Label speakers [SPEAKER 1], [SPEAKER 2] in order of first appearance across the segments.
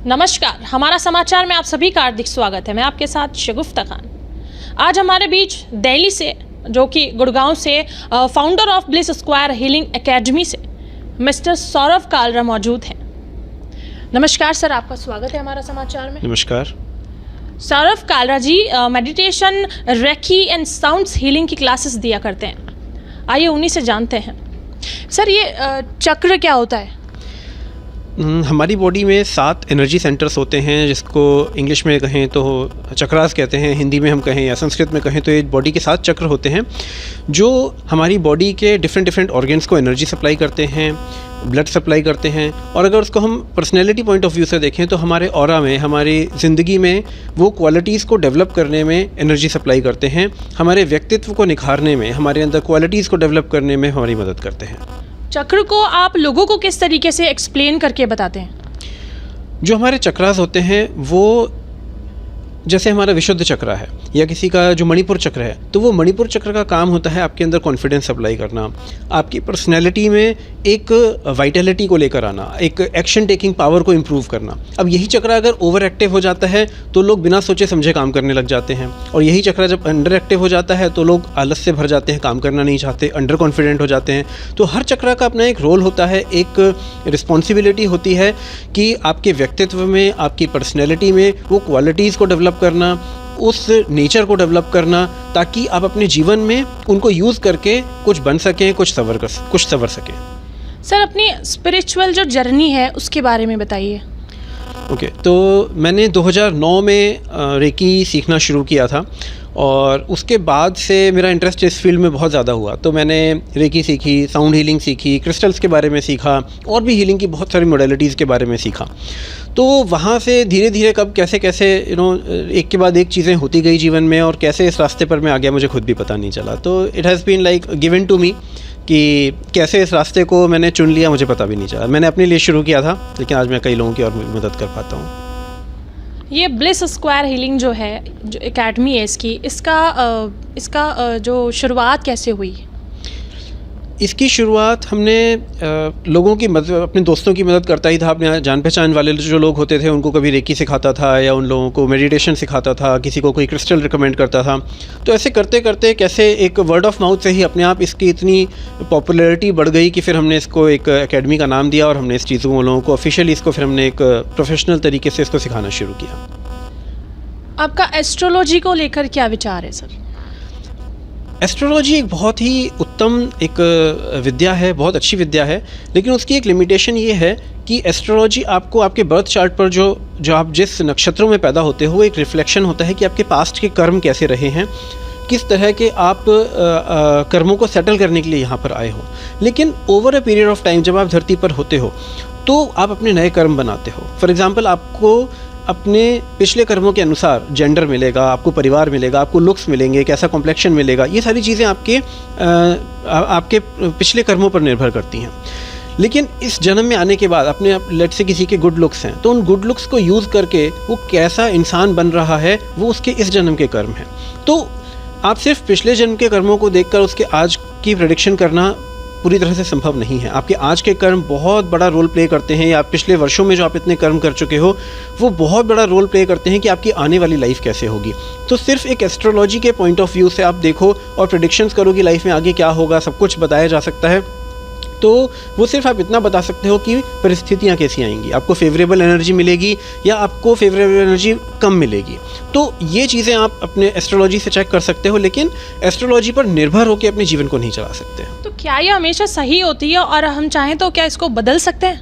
[SPEAKER 1] नमस्कार, हमारा समाचार में आप सभी का हार्दिक स्वागत है। मैं आपके साथ शगुफ्ता खान। आज हमारे बीच दिल्ली से, जो कि गुड़गांव से, founder of bliss square healing academy से मिस्टर सौरभ कालरा मौजूद हैं। नमस्कार सर, आपका स्वागत है हमारा समाचार में।
[SPEAKER 2] नमस्कार
[SPEAKER 1] Saurabh Kalra ji meditation, reiki and sounds healing की क्लासेस दिया करते हैं। आइए उन्हीं से जानते हैं। सर, ये चक्र क्या होता है?
[SPEAKER 2] हमारी बॉडी में 7 एनर्जी सेंटर्स होते हैं, जिसको इंग्लिश में कहें तो चक्रास कहते हैं, हिंदी में हम कहें या संस्कृत में कहें तो ये बॉडी के 7 चक्र होते हैं जो हमारी बॉडी के डिफरेंट ऑर्गन्स को एनर्जी सप्लाई करते हैं, ब्लड सप्लाई करते हैं। और अगर उसको हम पर्सनैलिटी पॉइंट ऑफ व्यू से देखें तो हमारे ऑरा में, हमारी ज़िंदगी में वो क्वालिटीज़ को डेवलप करने में एनर्जी सप्लाई करते हैं, हमारे व्यक्तित्व को निखारने में, हमारे अंदर क्वालिटीज़ को डेवलप करने में हमारी मदद करते हैं।
[SPEAKER 1] चक्र को आप लोगों को किस तरीके से एक्सप्लेन करके बताते हैं?
[SPEAKER 2] जो हमारे चक्रास होते हैं वो जैसे हमारा विशुद्ध चक्र है या किसी का जो मणिपुर चक्र है, तो वो मणिपुर चक्र का काम होता है आपके अंदर कॉन्फिडेंस सप्लाई करना, आपकी पर्सनैलिटी में एक वाइटैलिटी को लेकर आना, एक एक्शन टेकिंग पावर को इम्प्रूव करना। अब यही चक्र अगर ओवर एक्टिव हो जाता है तो लोग बिना सोचे समझे काम करने लग जाते हैं, और यही चक्र जब अंडर एक्टिव हो जाता है तो लोग आलस से भर जाते हैं, काम करना नहीं चाहते, अंडर कॉन्फिडेंट हो जाते हैं। तो हर चक्र का अपना एक रोल होता है, एक रिस्पॉन्सिबिलिटी होती है कि आपके व्यक्तित्व में, आपकी पर्सनैलिटी में वो क्वालिटीज़ को डेवलप करना, उस नेचर को डेवलप करना, ताकि आप अपने जीवन में उनको यूज़ करके कुछ बन सकें, कुछ सवर सकें।
[SPEAKER 1] सर, अपनी स्पिरिचुअल जो जर्नी है उसके बारे में बताइए।
[SPEAKER 2] ओके, तो मैंने 2009 में रेकी सीखना शुरू किया था, और उसके बाद से मेरा इंटरेस्ट इस फील्ड में बहुत ज़्यादा हुआ। तो मैंने रेकी सीखी, साउंड हीलिंग सीखी, क्रिस्टल्स के बारे में सीखा, और भी हीलिंग की बहुत सारी मॉडलिटीज़ के बारे में सीखा। तो वहाँ से धीरे धीरे कब कैसे एक के बाद एक चीज़ें होती गई जीवन में, और कैसे इस रास्ते पर मैं आ गया मुझे खुद भी पता नहीं चला। तो it has been like given to me कि कैसे इस रास्ते को मैंने चुन लिया, मुझे पता भी नहीं चला। मैंने अपने लिए शुरू किया था, लेकिन आज मैं कई लोगों की और मदद कर पाता हूँ।
[SPEAKER 1] ये ब्लिस स्क्वायर हीलिंग जो है, जो एकेडमी है इसका जो शुरुआत कैसे हुई?
[SPEAKER 2] इसकी शुरुआत हमने लोगों की मदद, अपने दोस्तों की मदद करता ही था। अपने जान पहचान वाले जो लोग होते थे उनको कभी रेकी सिखाता था, या उन लोगों को मेडिटेशन सिखाता था, किसी को कोई क्रिस्टल रिकमेंड करता था। तो ऐसे करते करते कैसे एक वर्ड ऑफ माउथ से ही अपने आप इसकी इतनी पॉपुलैरिटी बढ़ गई कि फिर हमने इसको एक एकेडमी का नाम दिया, और हमने इस चीज़ों लोगों को ऑफिशियली इसको फिर हमने एक प्रोफेशनल तरीके से इसको सिखाना शुरू किया।
[SPEAKER 1] आपका एस्ट्रोलॉजी को लेकर क्या विचार है सर?
[SPEAKER 2] एस्ट्रोलॉजी एक बहुत ही उत्तम एक विद्या है, बहुत अच्छी विद्या है, लेकिन उसकी एक लिमिटेशन ये है कि एस्ट्रोलॉजी आपको आपके बर्थ चार्ट पर जो आप जिस नक्षत्रों में पैदा होते हो, एक रिफ्लेक्शन होता है कि आपके पास्ट के कर्म कैसे रहे हैं, किस तरह के आप कर्मों को सेटल करने के लिए यहाँ पर आए हो। लेकिन over a period of time जब आप धरती पर होते हो तो आप अपने नए कर्म बनाते हो। फॉर एग्ज़ाम्पल, आपको अपने पिछले कर्मों के अनुसार जेंडर मिलेगा, आपको परिवार मिलेगा, आपको लुक्स मिलेंगे, कैसा कॉम्प्लेक्शन मिलेगा, ये सारी चीज़ें आपके पिछले कर्मों पर निर्भर करती हैं। लेकिन इस जन्म में आने के बाद अपने लेट से किसी के गुड लुक्स हैं, तो उन गुड लुक्स को यूज़ करके वो कैसा इंसान बन रहा है, वो उसके इस जन्म के कर्म हैं। तो आप सिर्फ पिछले जन्म के कर्मों को देखकर उसके आज की प्रेडिक्शन करना पूरी तरह से संभव नहीं है। आपके आज के कर्म बहुत बड़ा रोल प्ले करते हैं, या आप पिछले वर्षों में जो आप इतने कर्म कर चुके हो वो बहुत बड़ा रोल प्ले करते हैं कि आपकी आने वाली लाइफ कैसे होगी। तो सिर्फ एक एस्ट्रोलॉजी के पॉइंट ऑफ व्यू से आप देखो और प्रेडिक्शंस करो कि लाइफ में आगे क्या होगा, सब कुछ बताया जा सकता है, तो वो सिर्फ आप इतना बता सकते हो कि परिस्थितियाँ कैसी आएंगी, आपको फेवरेबल एनर्जी मिलेगी या आपको फेवरेबल एनर्जी कम मिलेगी। तो ये चीज़ें आप अपने एस्ट्रोलॉजी से चेक कर सकते हो, लेकिन एस्ट्रोलॉजी पर निर्भर होकर अपने जीवन को नहीं चला सकते।
[SPEAKER 1] तो क्या ये हमेशा सही होती है, और हम चाहें तो क्या इसको बदल सकते हैं?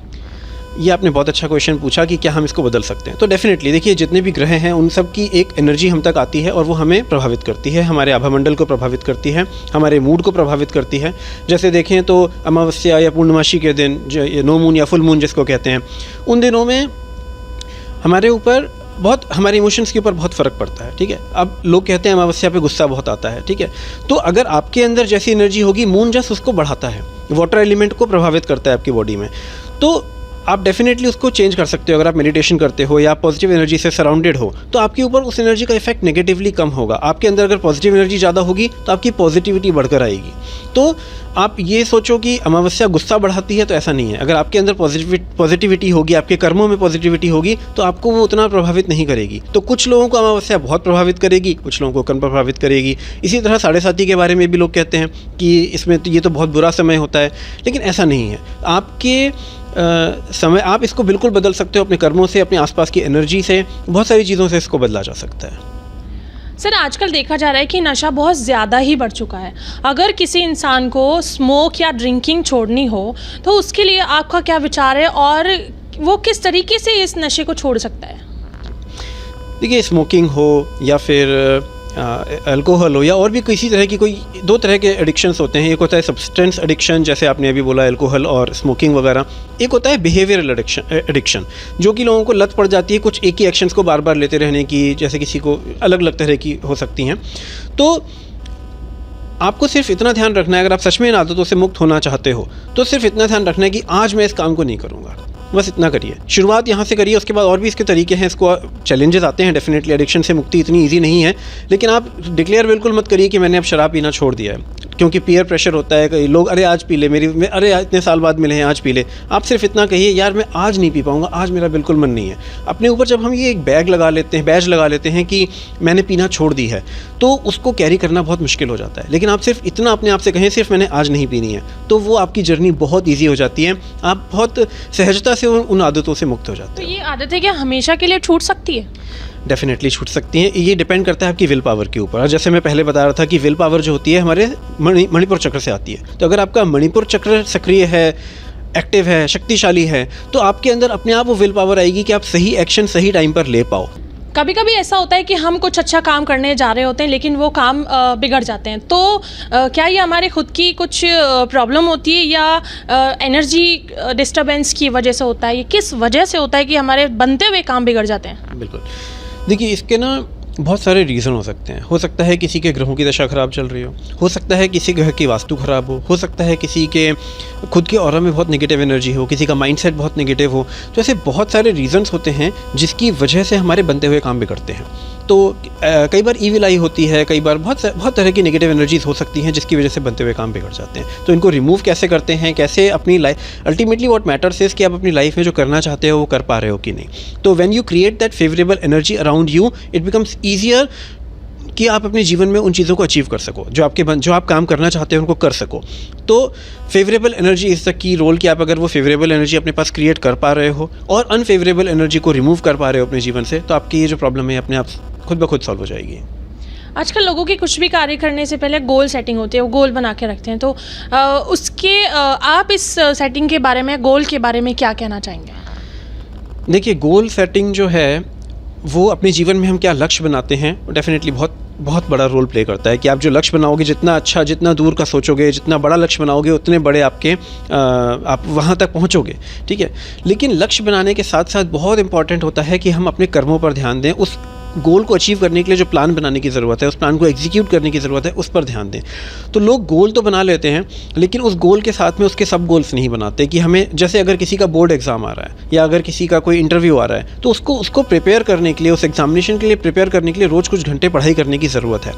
[SPEAKER 2] ये आपने बहुत अच्छा क्वेश्चन पूछा कि क्या हम इसको बदल सकते हैं। तो डेफिनेटली देखिए, जितने भी ग्रह हैं उन सब की एक एनर्जी हम तक आती है, और वो हमें प्रभावित करती है, हमारे आभामंडल को प्रभावित करती है, हमारे मूड को प्रभावित करती है। जैसे देखें तो अमावस्या या पूर्णमासी के दिन, जो नो मून या फुल मून जिसको कहते हैं, उन दिनों में हमारे ऊपर हमारे इमोशंस के ऊपर बहुत फ़र्क पड़ता है। ठीक है, अब लोग कहते हैं अमावस्या पे गुस्सा बहुत आता है। ठीक है, तो अगर आपके अंदर जैसी एनर्जी होगी, मून जस्ट उसको बढ़ाता है, वाटर एलिमेंट को प्रभावित करता है आपकी बॉडी में। तो आप डेफिनेटली उसको चेंज कर सकते हो। अगर आप मेडिटेशन करते हो या आप पॉजिटिव एनर्जी से सराउंडेड हो तो आपके ऊपर उस एनर्जी का इफेक्ट नेगेटिवली कम होगा। आपके अंदर अगर पॉजिटिव एनर्जी ज़्यादा होगी तो आपकी पॉजिटिविटी बढ़कर आएगी। तो आप ये सोचो कि अमावस्या गुस्सा बढ़ाती है, तो ऐसा नहीं है। अगर आपके अंदर पॉजिटिविटी होगी, आपके कर्मों में पॉजिटिविटी होगी, तो आपको वो उतना प्रभावित नहीं करेगी। तो कुछ लोगों को अमावस्या बहुत प्रभावित करेगी, कुछ लोगों को कम प्रभावित करेगी। इसी तरह 7.5 के बारे में भी लोग कहते हैं कि इसमें तो ये तो बहुत बुरा समय होता है, लेकिन ऐसा नहीं है। आपके समय आप इसको बिल्कुल बदल सकते हो अपने कर्मों से, अपने आसपास की एनर्जी से, बहुत सारी चीज़ों से इसको बदला जा सकता है।
[SPEAKER 1] सर, आजकल देखा जा रहा है कि नशा बहुत ज़्यादा ही बढ़ चुका है। अगर किसी इंसान को स्मोक या ड्रिंकिंग छोड़नी हो तो उसके लिए आपका क्या विचार है और वो किस तरीके से इस नशे को छोड़ सकता है?
[SPEAKER 2] देखिए, स्मोकिंग हो या फिर अल्कोहल हो या और भी किसी तरह की कोई 2 तरह के एडिक्शंस होते हैं। एक होता है सब्सटेंस एडिक्शन, जैसे आपने अभी बोला अल्कोहल और स्मोकिंग वगैरह। एक होता है बिहेवियरल एडिक्शन, जो कि लोगों को लत पड़ जाती है कुछ एक ही एक्शंस को बार बार लेते रहने की, जैसे किसी को अलग अलग तरह की हो सकती हैं। तो आपको सिर्फ इतना ध्यान रखना है, अगर आप सच में इन आदतों से मुक्त होना चाहते हो तो सिर्फ इतना ध्यान रखना है कि आज मैं इस काम को नहीं करूँगा। बस इतना करिए, शुरुआत यहाँ से करिए। उसके बाद और भी इसके तरीके हैं, इसको चैलेंजेस आते हैं। डेफिनेटली एडिक्शन से मुक्ति इतनी ईजी नहीं है, लेकिन आप डिक्लेयर बिल्कुल मत करिए कि मैंने अब शराब पीना छोड़ दिया है, क्योंकि पीयर प्रेशर होता है। कई लोग अरे आज पी ले, अरे इतने साल बाद मिले हैं, आज पी ले। आप सिर्फ इतना कहिए, यार मैं आज नहीं पी पाऊँगा, आज मेरा बिल्कुल मन नहीं है। अपने ऊपर जब हम ये एक बैज लगा लेते हैं कि मैंने पीना छोड़ दी है, तो उसको कैरी करना बहुत मुश्किल हो जाता है। लेकिन आप सिर्फ इतना अपने आप से कहें, सिर्फ मैंने आज नहीं पीनी है, तो वो आपकी जर्नी बहुत ईजी हो जाती है। आप बहुत सहजता से उन आदतों से मुक्त हो जाते
[SPEAKER 1] तो
[SPEAKER 2] हैं।
[SPEAKER 1] ये आदतें क्या हमेशा के लिए छूट सकती है?
[SPEAKER 2] डेफिनेटली छूट सकती हैं। ये डिपेंड करता है आपकी विल पावर के ऊपर। और जैसे मैं पहले बता रहा था कि विल पावर जो होती है हमारे मणिपुर चक्र से आती है। तो अगर आपका मणिपुर चक्र सक्रिय है, एक्टिव है, शक्तिशाली है, तो आपके अंदर अपने आप वो विल पावर आएगी कि आप सही एक्शन सही टाइम पर ले पाओ।
[SPEAKER 1] कभी कभी ऐसा होता है कि हम कुछ अच्छा काम करने जा रहे होते हैं लेकिन वो काम बिगड़ जाते हैं, तो क्या ये हमारे खुद की कुछ प्रॉब्लम होती है या एनर्जी डिस्टर्बेंस की वजह से होता है? ये किस वजह से होता है कि हमारे बनते हुए काम बिगड़ जाते हैं?
[SPEAKER 2] बिल्कुल, देखिए इसके ना बहुत सारे रीज़न हो सकते हैं। हो सकता है किसी के ग्रहों की दशा ख़राब चल रही हो सकता है किसी ग्रह की वास्तु ख़राब हो सकता है किसी के खुद के ऑरा में बहुत नेगेटिव एनर्जी हो, किसी का माइंडसेट बहुत नेगेटिव हो। तो ऐसे बहुत सारे रीज़न्स होते हैं जिसकी वजह से हमारे बनते हुए काम बिगड़ते हैं। तो कई बार ईविल आई होती है, कई बार बहुत तरह की नेगेटिव एनर्जीज हो सकती हैं जिसकी वजह से बनते हुए काम बिगड़ जाते हैं। तो इनको रिमूव कैसे करते हैं, कैसे अपनी life, ultimately what matters is कि आप अपनी लाइफ में जो करना चाहते हो वो कर पा रहे हो कि नहीं। तो when you create that favourable energy around you, it becomes easier कि आप अपने जीवन में उन चीज़ों को अचीव कर सको, जो आप काम करना चाहते हो उनको कर सको। तो favourable energy is the key role कि आप अगर वो फेवरेबल एनर्जी अपने पास क्रिएट कर पा रहे हो और अनफेवरेबल एनर्जी को रिमूव कर पा रहे हो अपने जीवन से, तो आपकी ये जो प्रॉब्लम है अपने आप खुद ब खुद सॉल्व हो जाएगी।
[SPEAKER 1] आजकल लोगों की कुछ भी कार्य करने से पहले गोल सेटिंग होती है, वो गोल बना के रखते हैं। तो आप इस सेटिंग के बारे में, गोल के बारे में क्या कहना चाहेंगे?
[SPEAKER 2] देखिए, गोल सेटिंग जो है वो अपने जीवन में हम क्या लक्ष्य बनाते हैं, डेफिनेटली बहुत बड़ा रोल प्ले करता है। कि आप जो लक्ष्य बनाओगे, जितना अच्छा, जितना दूर का सोचोगे, जितना बड़ा लक्ष्य बनाओगे, उतने बड़े आप वहाँ तक पहुँचोगे, ठीक है। लेकिन लक्ष्य बनाने के साथ साथ बहुत इंपॉर्टेंट होता है कि हम अपने कर्मों पर ध्यान दें। उस गोल को अचीव करने के लिए जो प्लान बनाने की ज़रूरत है, उस प्लान को एग्जीक्यूट करने की ज़रूरत है, उस पर ध्यान दें। तो लोग गोल तो बना लेते हैं लेकिन उस गोल के साथ में उसके सब गोल्स नहीं बनाते। कि हमें, जैसे अगर किसी का बोर्ड एग्ज़ाम आ रहा है या अगर किसी का कोई इंटरव्यू आ रहा है, तो उसको प्रिपेयर करने के लिए, उस एग्जामिनेशन के लिए प्रिपेयर करने के लिए रोज़ कुछ घंटे पढ़ाई करने की ज़रूरत है।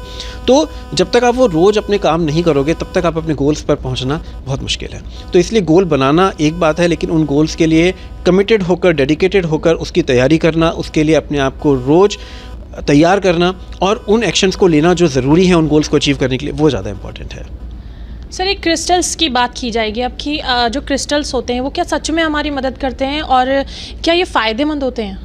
[SPEAKER 2] तो जब तक आप वो रोज़ अपने काम नहीं करोगे तब तक आप अपने गोल्स पर पहुँचना बहुत मुश्किल है। तो इसलिए गोल बनाना एक बात है, लेकिन उन गोल्स के लिए कमिटेड होकर, डेडिकेटेड होकर उसकी तैयारी करना, उसके लिए अपने आप को रोज़ तैयार करना और उन एक्शंस को लेना जो ज़रूरी है उन गोल्स को अचीव करने के लिए, वो ज़्यादा इंपॉर्टेंट है।
[SPEAKER 1] सर, एक क्रिस्टल्स की बात की जाएगी अब कि जो क्रिस्टल्स होते हैं वो क्या सच में हमारी मदद करते हैं और क्या ये फ़ायदेमंद होते हैं?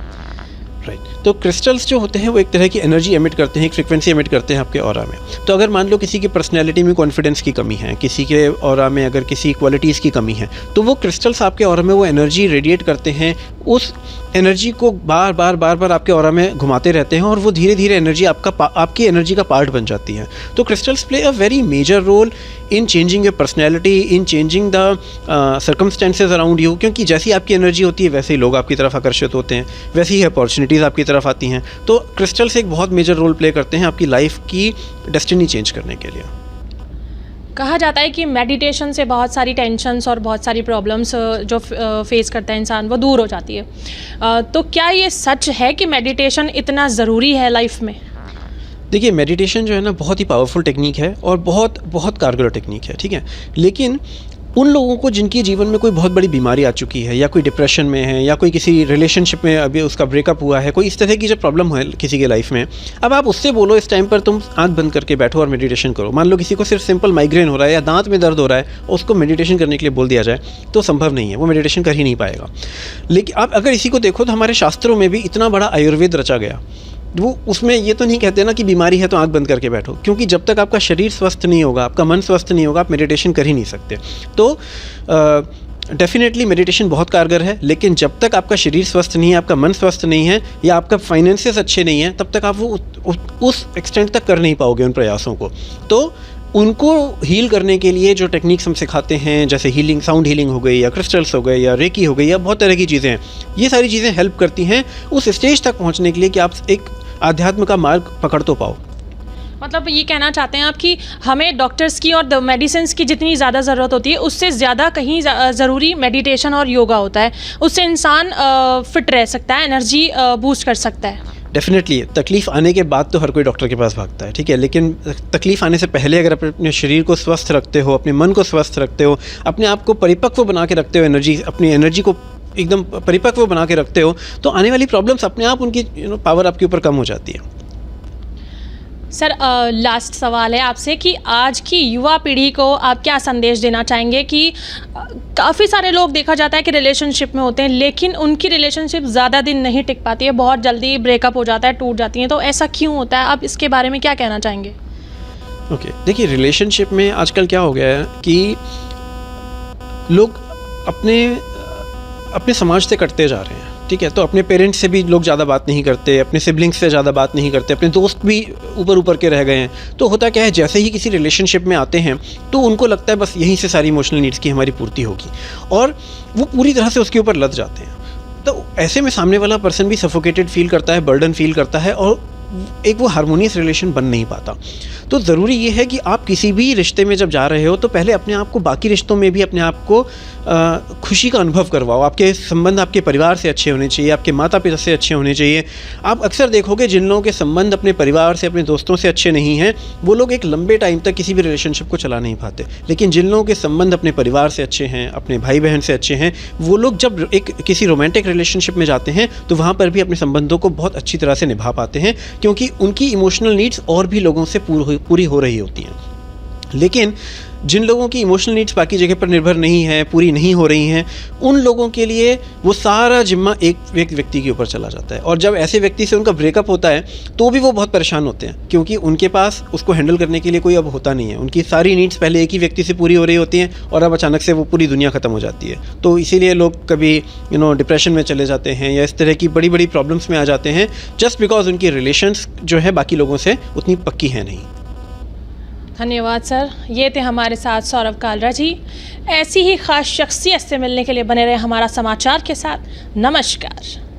[SPEAKER 2] राइट, तो क्रिस्टल्स जो होते हैं वो एक तरह की एनर्जी एमिट करते हैं, एक फ्रिक्वेंसी एमिट करते हैं आपके ऑरा में। तो अगर मान लो किसी की पर्सनैलिटी में कॉन्फिडेंस की कमी है, किसी के ऑरा में अगर किसी क्वालिटीज़ की कमी है, तो वो क्रिस्टल्स आपके ऑरा में वो एनर्जी रेडिएट करते हैं, उस एनर्जी को बार बार आपके ऑरा में घुमाते रहते हैं और वो धीरे धीरे एनर्जी आपकी एनर्जी का पार्ट बन जाती है। तो crystals play a very major role in changing your personality, in changing the circumstances around you. क्योंकि जैसी आपकी एनर्जी होती है वैसे ही लोग आपकी तरफ आकर्षित होते हैं, वैसी ही अपॉर्चुनिटीज़ आपकी तरफ आती हैं। तो क्रिस्टल्स एक बहुत मेजर रोल प्ले करते हैं आपकी लाइफ की डेस्टिनी चेंज करने के लिए।
[SPEAKER 1] कहा जाता है कि मेडिटेशन से बहुत सारी टेंशन्स और बहुत सारी प्रॉब्लम्स जो फेस करता है इंसान वो दूर हो जाती है। तो क्या ये सच है कि मेडिटेशन इतना ज़रूरी है लाइफ में?
[SPEAKER 2] देखिए, मेडिटेशन जो है ना बहुत ही पावरफुल टेक्निक है और बहुत बहुत कारगर टेक्निक है, ठीक है। लेकिन उन लोगों को जिनकी जीवन में कोई बहुत बड़ी बीमारी आ चुकी है, या कोई डिप्रेशन में है, या कोई किसी रिलेशनशिप में अभी उसका ब्रेकअप हुआ है, कोई इस तरह की जो प्रॉब्लम है किसी के लाइफ में, अब आप उससे बोलो इस टाइम पर तुम आंख बंद करके बैठो और मेडिटेशन करो। मान लो किसी को सिर्फ सिंपल माइग्रेन हो रहा है या दांत में दर्द हो रहा है और उसको मेडिटेशन करने के लिए बोल दिया जाए तो संभव नहीं है, वो मेडिटेशन कर ही नहीं पाएगा। लेकिन आप अगर इसी को देखो तो हमारे शास्त्रों में भी इतना बड़ा आयुर्वेद रचा गया, वो उसमें ये तो नहीं कहते ना कि बीमारी है तो आंख बंद करके बैठो, क्योंकि जब तक आपका शरीर स्वस्थ नहीं होगा, आपका मन स्वस्थ नहीं होगा, आप मेडिटेशन कर ही नहीं सकते। तो डेफिनेटली मेडिटेशन बहुत कारगर है, लेकिन जब तक आपका शरीर स्वस्थ नहीं है, आपका मन स्वस्थ नहीं है, या आपका फाइनेंसेस अच्छे नहीं हैं, तब तक आप वो उस एक्सटेंट तक कर नहीं पाओगे उन प्रयासों को। तो उनको हील करने के लिए जो टेक्निक्स हम सिखाते हैं, जैसे हीलिंग, साउंड हीलिंग हो गई, या क्रिस्टल्स हो गए, या रेकी हो गई, या बहुत तरह की चीज़ें हैं, ये सारी चीज़ें हेल्प करती हैं उस स्टेज तक पहुंचने के लिए कि आप एक आध्यात्म का मार्ग पकड़ तो पाओ।
[SPEAKER 1] मतलब ये कहना चाहते हैं आप कि हमें डॉक्टर्स की और मेडिसिन की जितनी ज़्यादा ज़रूरत होती है उससे ज़्यादा कहीं ज़रूरी मेडिटेशन और योगा होता है, उससे इंसान फिट रह सकता है, एनर्जी बूस्ट कर सकता है।
[SPEAKER 2] डेफिनेटली तकलीफ़ आने के बाद तो हर कोई डॉक्टर के पास भागता है, ठीक है, लेकिन तकलीफ़ आने से पहले अगर आप अपने शरीर को स्वस्थ रखते हो, अपने मन को स्वस्थ रखते हो, अपने आप को परिपक्व बना के रखते हो, अपनी एनर्जी को एकदम परिपक्व बना के रखते हो, तो आने वाली प्रॉब्लम्स अपने आप उनकी पावर आपके ऊपर कम हो जाती है।
[SPEAKER 1] सर, लास्ट सवाल है आपसे कि आज की युवा पीढ़ी को आप क्या संदेश देना चाहेंगे कि काफ़ी सारे लोग देखा जाता है कि रिलेशनशिप में होते हैं लेकिन उनकी रिलेशनशिप ज़्यादा दिन नहीं टिक पाती है, बहुत जल्दी ब्रेकअप हो जाता है, टूट जाती हैं, तो ऐसा क्यों होता है? आप इसके बारे में क्या कहना चाहेंगे?
[SPEAKER 2] ओके, देखिए, रिलेशनशिप में आजकल क्या हो गया है कि लोग अपने समाज से कटते जा रहे हैं, ठीक है। तो अपने पेरेंट्स से भी लोग ज़्यादा बात नहीं करते, अपने सिबलिंग्स से ज़्यादा बात नहीं करते, अपने दोस्त भी ऊपर के रह गए हैं। तो होता क्या है, जैसे ही किसी रिलेशनशिप में आते हैं तो उनको लगता है बस यहीं से सारी इमोशनल नीड्स की हमारी पूर्ति होगी, और वो पूरी तरह से उसके ऊपर लद जाते हैं। तो ऐसे में सामने वाला पर्सन भी सफोकेटेड फील करता है, बर्डन फील करता है, और एक वो हार्मोनियस रिलेशन बन नहीं पाता। तो ज़रूरी ये है कि आप किसी भी रिश्ते में जब जा रहे हो तो पहले अपने आप को बाकी रिश्तों में भी अपने आप को खुशी का अनुभव करवाओ। आपके संबंध आपके परिवार से अच्छे होने चाहिए, आपके माता पिता से अच्छे होने चाहिए। आप अक्सर देखोगे जिन लोगों के संबंध अपने परिवार से, अपने दोस्तों से अच्छे नहीं हैं, वो लोग एक लंबे टाइम तक किसी भी रिलेशनशिप को चला नहीं पाते। लेकिन जिन लोगों के संबंध अपने परिवार से अच्छे हैं, अपने भाई बहन से अच्छे हैं, वो लोग जब किसी रोमांटिक रिलेशनशिप में जाते हैं तो वहाँ पर भी अपने संबंधों को बहुत अच्छी तरह से निभा पाते हैं, क्योंकि उनकी इमोशनल नीड्स और भी लोगों से पूरी हो रही होती हैं। लेकिन जिन लोगों की इमोशनल नीड्स बाकी जगह पर निर्भर नहीं है, पूरी नहीं हो रही हैं, उन लोगों के लिए वो सारा जिम्मा एक व्यक्ति के ऊपर चला जाता है। और जब ऐसे व्यक्ति से उनका ब्रेकअप होता है तो भी वो बहुत परेशान होते हैं, क्योंकि उनके पास उसको हैंडल करने के लिए कोई अब होता नहीं है। उनकी सारी नीड्स पहले एक ही व्यक्ति से पूरी हो रही होती हैं और अब अचानक से वो पूरी दुनिया ख़त्म हो जाती है। तो इसीलिए लोग कभी डिप्रेशन में चले जाते हैं या इस तरह की बड़ी बड़ी प्रॉब्लम्स में आ जाते हैं, जस्ट बिकॉज उनकी रिलेशंस जो है बाकी लोगों से उतनी पक्की है नहीं।
[SPEAKER 1] धन्यवाद सर, ये थे हमारे साथ सौरभ कालरा जी। ऐसी ही ख़ास शख्सियत से मिलने के लिए बने रहे हमारा समाचार के साथ। नमस्कार।